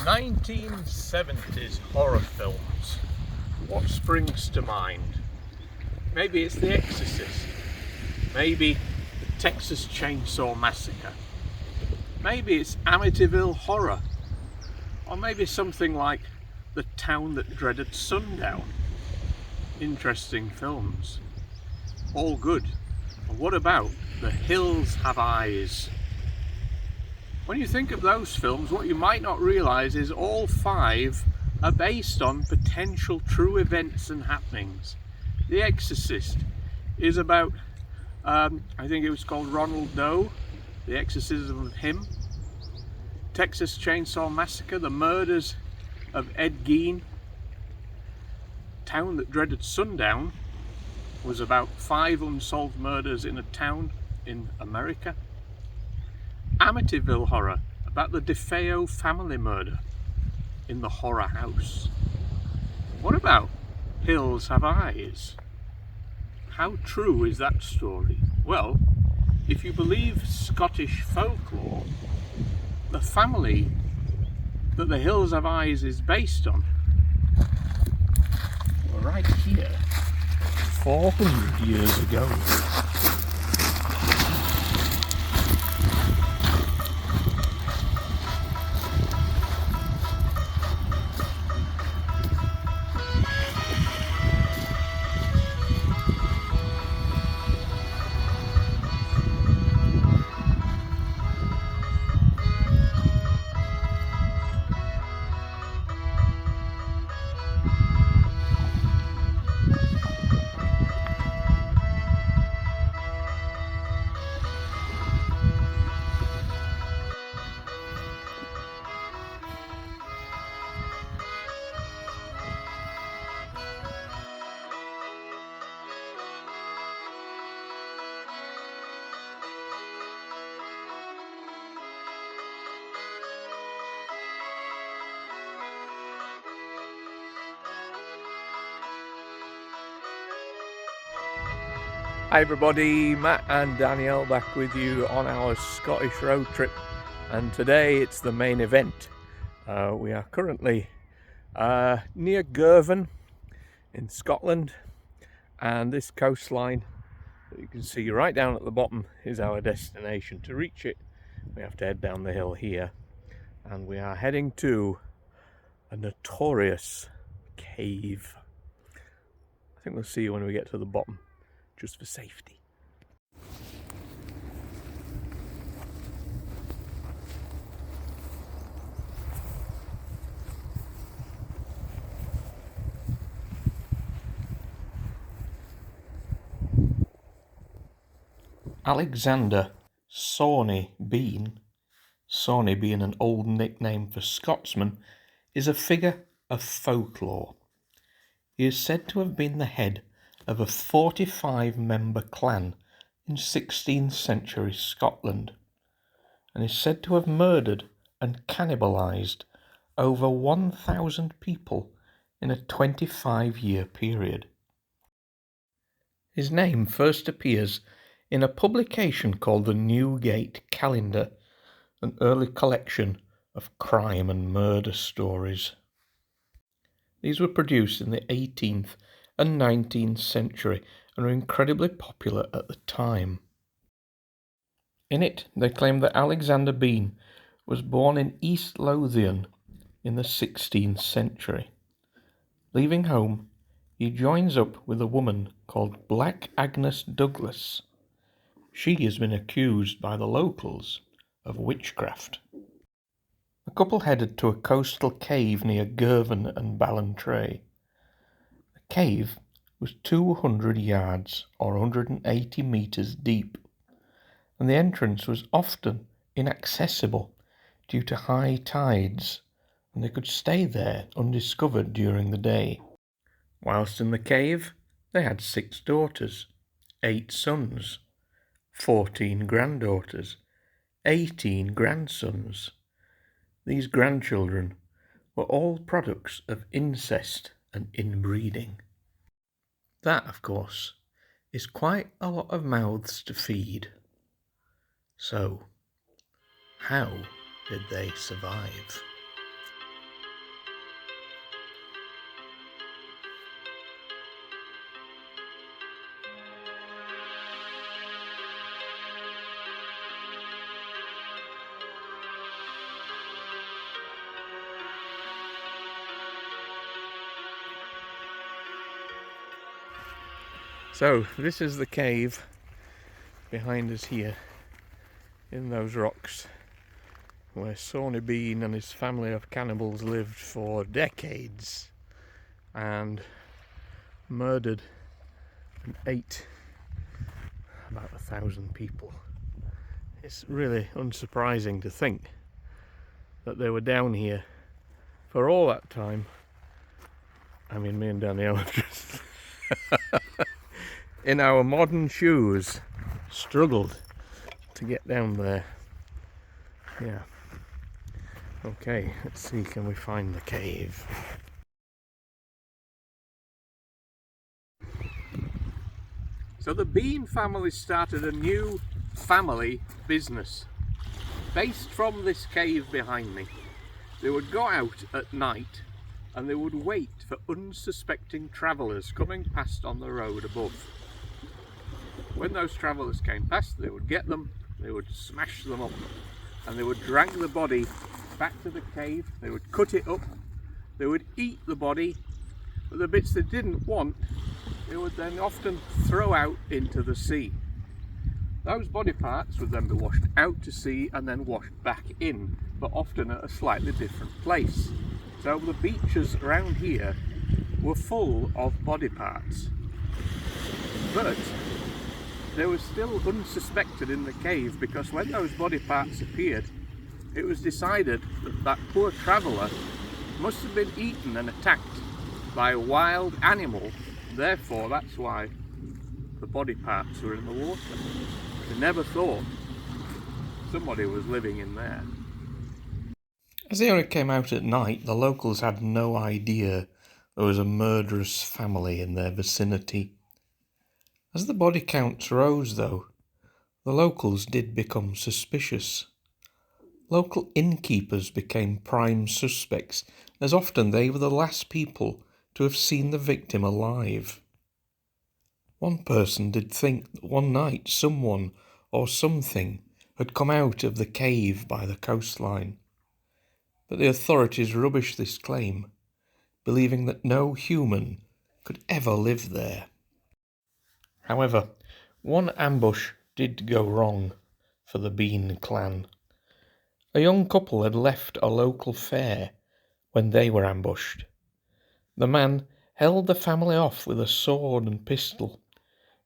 1970s horror films. What springs to mind? Maybe it's The Exorcist. Maybe the Texas Chainsaw Massacre. Maybe it's Amityville Horror. Or maybe something like The Town That Dreaded Sundown. Interesting films. All good. But what about The Hills Have Eyes? When you think of those films, what you might not realise is all five are based on potential true events and happenings. The Exorcist is about, I think it was called Ronald Doe, the exorcism of him. Texas Chainsaw Massacre, the murders of Ed Gein. Town That Dreaded Sundown was about 5 unsolved murders in a town in America. Amityville Horror, about the DeFeo family murder in the horror house. What about Hills Have Eyes? How true is that story? Well, if you believe Scottish folklore, the family that the Hills Have Eyes is based on were right here 400 years ago. Hi everybody, Matt and Danielle back with you on our Scottish road trip, and today it's the main event. We are currently near Girvan in Scotland, and this coastline that you can see right down at the bottom is our destination. To reach it we have to head down the hill here, and we are heading to a notorious cave. I think we'll see you when we get to the bottom, just for safety. Alexander Sawney Bean, Sawney being an old nickname for Scotsman, is a figure of folklore. He is said to have been the head of a 45-member clan in 16th century Scotland, and is said to have murdered and cannibalised over 1,000 people in a 25-year period. His name first appears in a publication called the Newgate Calendar, an early collection of crime and murder stories. These were produced in the 18th and 19th century and were incredibly popular at the time. In it, they claim that Alexander Bean was born in East Lothian in the 16th century. Leaving home, he joins up with a woman called Black Agnes Douglas. She has been accused by the locals of witchcraft. The couple headed to a coastal cave near Girvan and Ballantrae. The cave was 200 yards or 180 metres deep, and the entrance was often inaccessible due to high tides, and they could stay there undiscovered during the day. Whilst in the cave, they had 6 daughters, 8 sons, 14 granddaughters, 18 grandsons. These grandchildren were all products of incest and inbreeding. That, of course, is quite a lot of mouths to feed. So, how did they survive? So this is the cave behind us here in those rocks where Sawney Bean and his family of cannibals lived for decades and murdered and ate about 1,000 people. It's really unsurprising to think that they were down here for all that time. I mean, me and Danielle have just in our modern shoes struggled to get down there. Yeah. Okay, let's see, can we find the cave? So the Bean family started a new family business based from this cave behind me. They would go out at night and they would wait for unsuspecting travellers coming past on the road above. When those travellers came past, they would get them, they would smash them up, and they would drag the body back to the cave, they would cut it up, they would eat the body, but the bits they didn't want, they would then often throw out into the sea. Those body parts would then be washed out to sea and then washed back in, but often at a slightly different place. So the beaches around here were full of body parts. But they were still unsuspected in the cave, because when those body parts appeared, it was decided that that poor traveller must have been eaten and attacked by a wild animal. Therefore, that's why the body parts were in the water. They never thought somebody was living in there. As the area came out at night, the locals had no idea there was a murderous family in their vicinity. As the body counts rose, though, the locals did become suspicious. Local innkeepers became prime suspects, as often they were the last people to have seen the victim alive. One person did think that one night someone or something had come out of the cave by the coastline, but the authorities rubbished this claim, believing that no human could ever live there. However, one ambush did go wrong for the Bean clan. A young couple had left a local fair when they were ambushed. The man held the family off with a sword and pistol,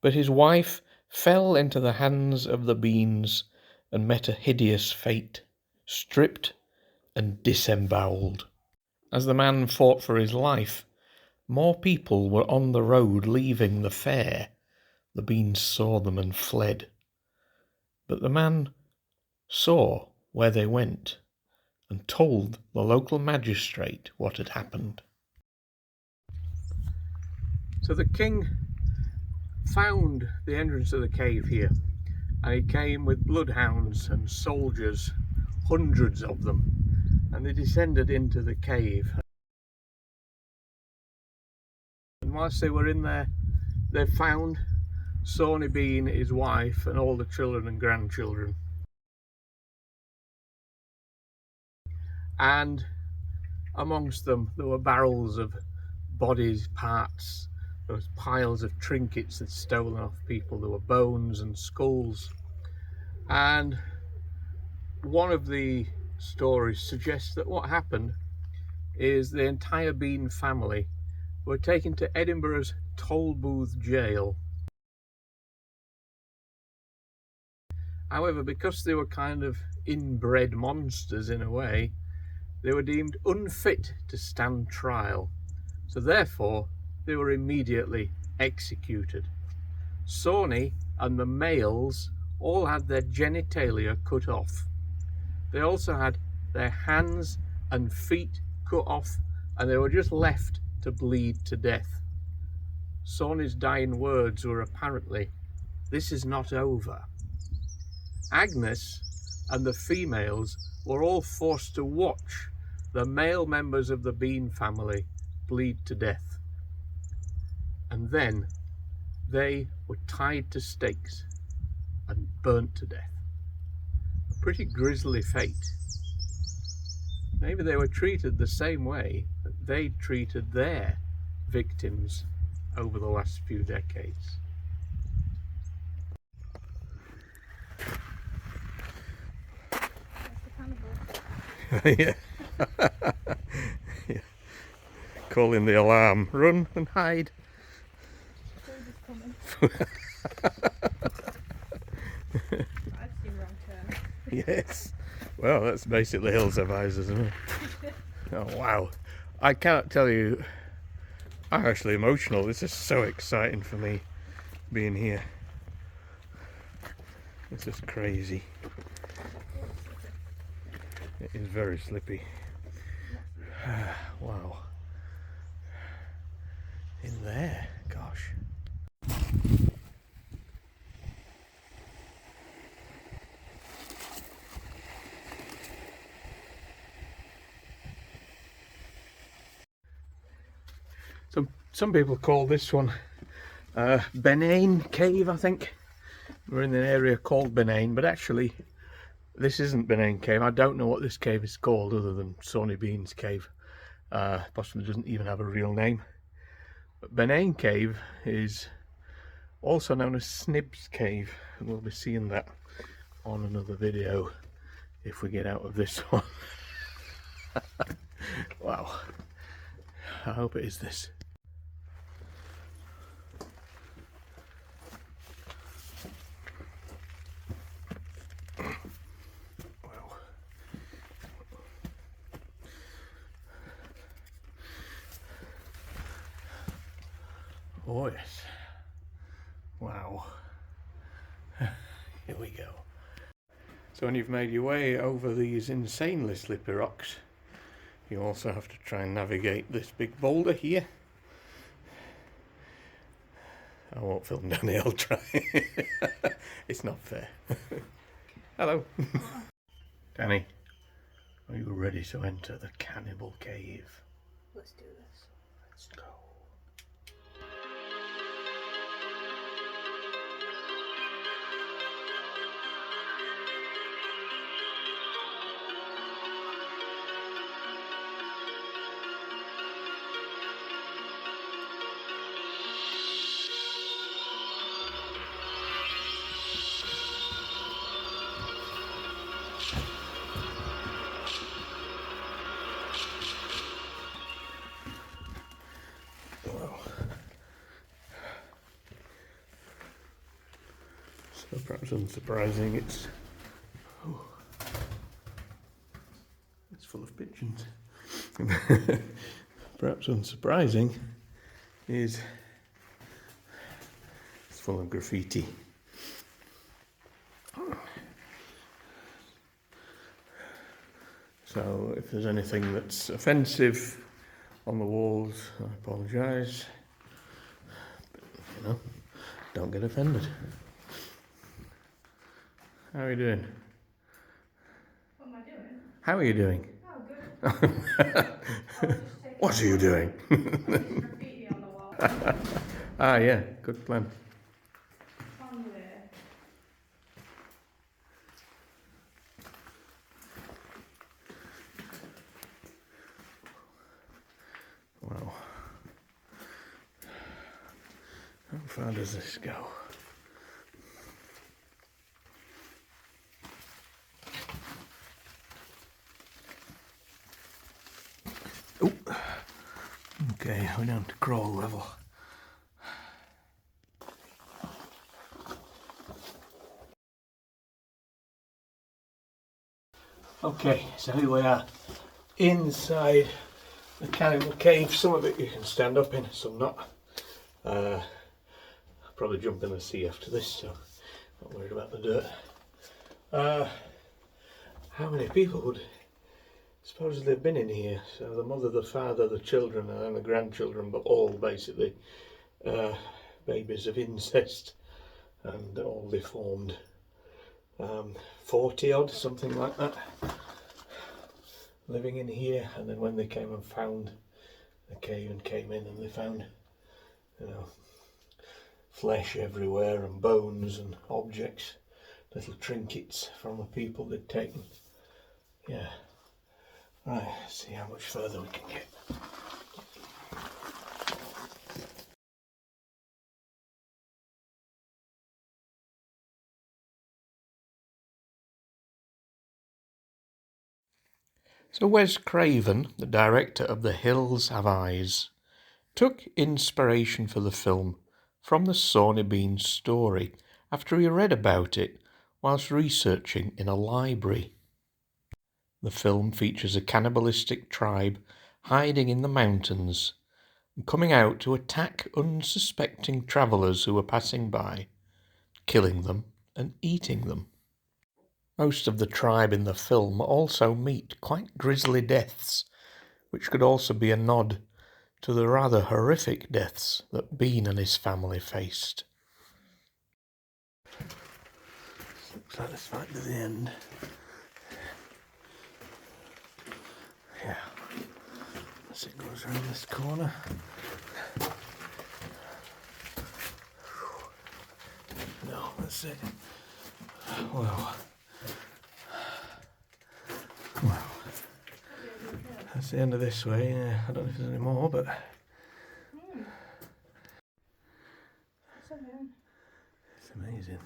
but his wife fell into the hands of the Beans and met a hideous fate, stripped and disembowelled. As the man fought for his life, more people were on the road leaving the fair. The Beans saw them and fled. But the man saw where they went and told the local magistrate what had happened. So the king found the entrance of the cave here, and he came with bloodhounds and soldiers, hundreds of them, and they descended into the cave. And whilst they were in there, they found Sawney Bean, his wife, and all the children and grandchildren. And amongst them there were barrels of bodies, parts, there was piles of trinkets that stolen off people, there were bones and skulls. And one of the stories suggests that what happened is the entire Bean family were taken to Edinburgh's Tolbooth jail. However, because they were kind of inbred monsters in a way, they were deemed unfit to stand trial, so therefore they were immediately executed. Sawney and the males all had their genitalia cut off. They also had their hands and feet cut off, and they were just left to bleed to death. Sawney's dying words were apparently, "This is not over." Agnes and the females were all forced to watch the male members of the Bean family bleed to death. And then they were tied to stakes and burnt to death. A pretty grisly fate. Maybe they were treated the same way that they treated their victims over the last few decades. Yeah. Yeah. Calling the alarm. Run and hide. Food is coming. I've seen wrong turn. Yes. Well, that's basically Hills Have Eyes, isn't it? Oh, wow. I cannot tell you. I'm actually emotional. This is so exciting for me, being here. This is crazy. It is very slippy. Wow. In there, gosh. Some people call this one Benain Cave, I think. We're in an area called Benain, but actually this isn't Benain Cave. I don't know what this cave is called other than Sawney Bean's Cave. Possibly doesn't even have a real name. But Benain Cave is also known as Snib's Cave, and we'll be seeing that on another video if we get out of this one. Wow. I hope it is this. Wow. Oh yes. Wow. Here we go. So when you've made your way over these insanely slippy rocks, you also have to try and navigate this big boulder here. I won't film Danny, I'll try. It's not fair. Hello. Danny, are you ready to enter the Cannibal Cave? Let's do this. Let's go. So perhaps unsurprising, it's full of pigeons. Perhaps unsurprising is it's full of graffiti. So if there's anything that's offensive on the walls, I apologise. But, you know, don't get offended. How are you doing? What am I doing? How are you doing? Oh, good. What are you doing? Graffiti on the wall. Ah, yeah, good plan. On there. Wow. How far does this go? Oh, okay, we're down to crawl level. Okay, so here we are inside the Cannibal Cave. Some of it you can stand up in, some not. I'll probably jump in the sea after this, so not worried about the dirt. How many people would supposedly have been in here? So the mother, the father, the children, and then the grandchildren, but all basically babies of incest and all deformed. 40 odd, something like that, living in here. And then when they came and found the cave and came in, and they found, you know, flesh everywhere and bones and objects, little trinkets from the people they'd taken. Yeah. Right, let's see how much further we can get. So Wes Craven, the director of The Hills Have Eyes, took inspiration for the film from the Sawney Bean story after he read about it whilst researching in a library. The film features a cannibalistic tribe hiding in the mountains and coming out to attack unsuspecting travellers who are passing by, killing them and eating them. Most of the tribe in the film also meet quite grisly deaths, which could also be a nod to the rather horrific deaths that Bean and his family faced. Looks like this might be the end. Yeah, as it goes around this corner. No, that's it. Well, that's the end of this way. Yeah, I don't know if there's any more, but it's amazing.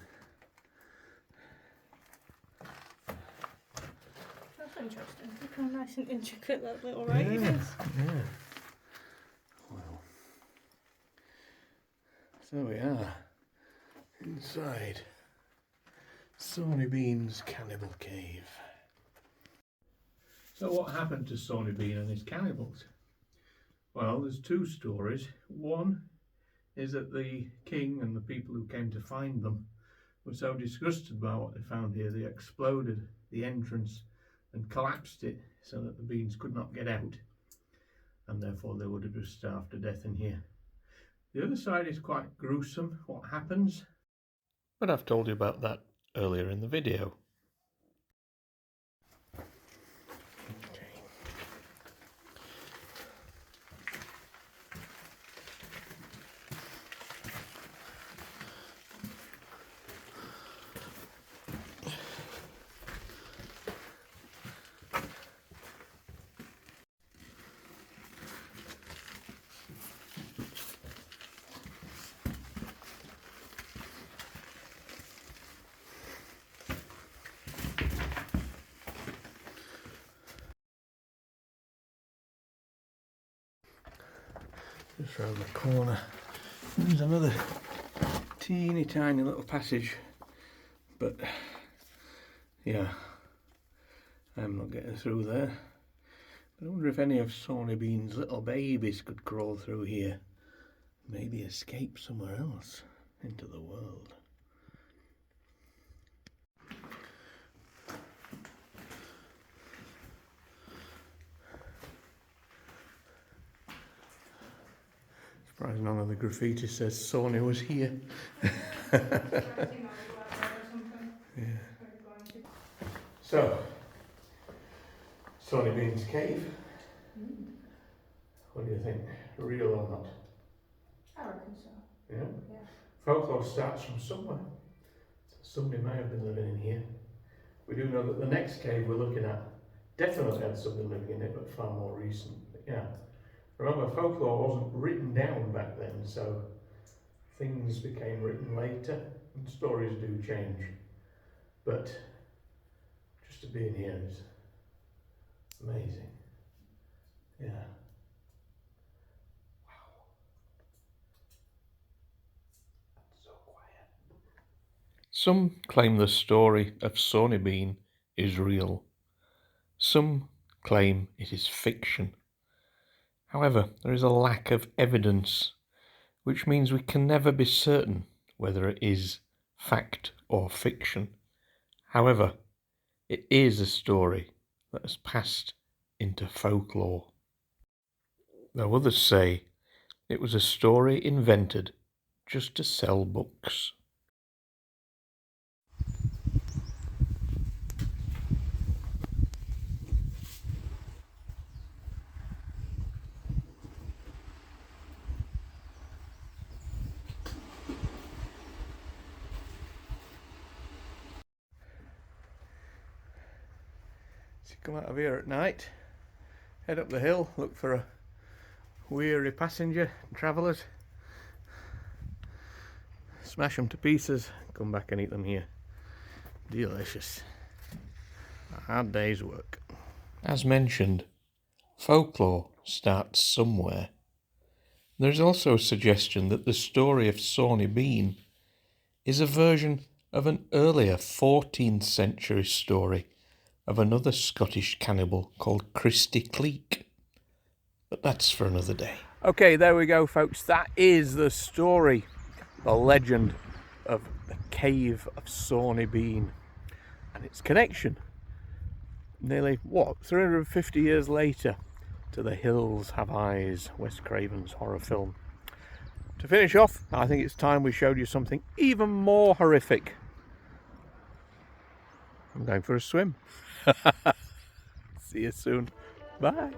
That's interesting. Look how nice and intricate that little writing is. Yeah. Well, so we are inside Sawney Bean's Cannibal Cave. So what happened to Sawney Bean and his cannibals? Well, there's two stories. One is that the king and the people who came to find them were so disgusted by what they found here, they exploded the entrance and collapsed it so that the beans could not get out, and therefore they would have just starved to death in here. The other side is quite gruesome, what happens, but I've told you about that earlier in the video. Just round the corner, there's another teeny tiny little passage, but yeah, I'm not getting through there. But I wonder if any of Sawney Bean's little babies could crawl through here, maybe escape somewhere else into the world. Surprised none of the graffiti says Sawney was here. Yeah. So, Sawney Bean's cave. What do you think? Real or not? I reckon so. Yeah? Yeah. Folklore starts from somewhere. Somebody may have been living in here. We do know that the next cave we're looking at definitely had somebody living in it, but far more recent. But yeah. Remember, folklore wasn't written down back then, so things became written later, and stories do change. But just to be in here is amazing. Yeah. Wow. That's so quiet. Some claim the story of Sawney Bean is real. Some claim it is fiction. However, there is a lack of evidence, which means we can never be certain whether it is fact or fiction. However, it is a story that has passed into folklore. Though others say it was a story invented just to sell books. So you come out of here at night, head up the hill, look for a weary passenger, travellers, smash them to pieces, come back and eat them here. Delicious. A hard day's work. As mentioned, folklore starts somewhere. There is also a suggestion that the story of Sawney Bean is a version of an earlier 14th century story of another Scottish cannibal called Christie Cleek. But that's for another day. Okay, there we go, folks. That is the story, the legend of the cave of Sawney Bean and its connection, nearly, 350 years later, to The Hills Have Eyes, Wes Craven's horror film. To finish off, I think it's time we showed you something even more horrific. I'm going for a swim. See you soon. Bye.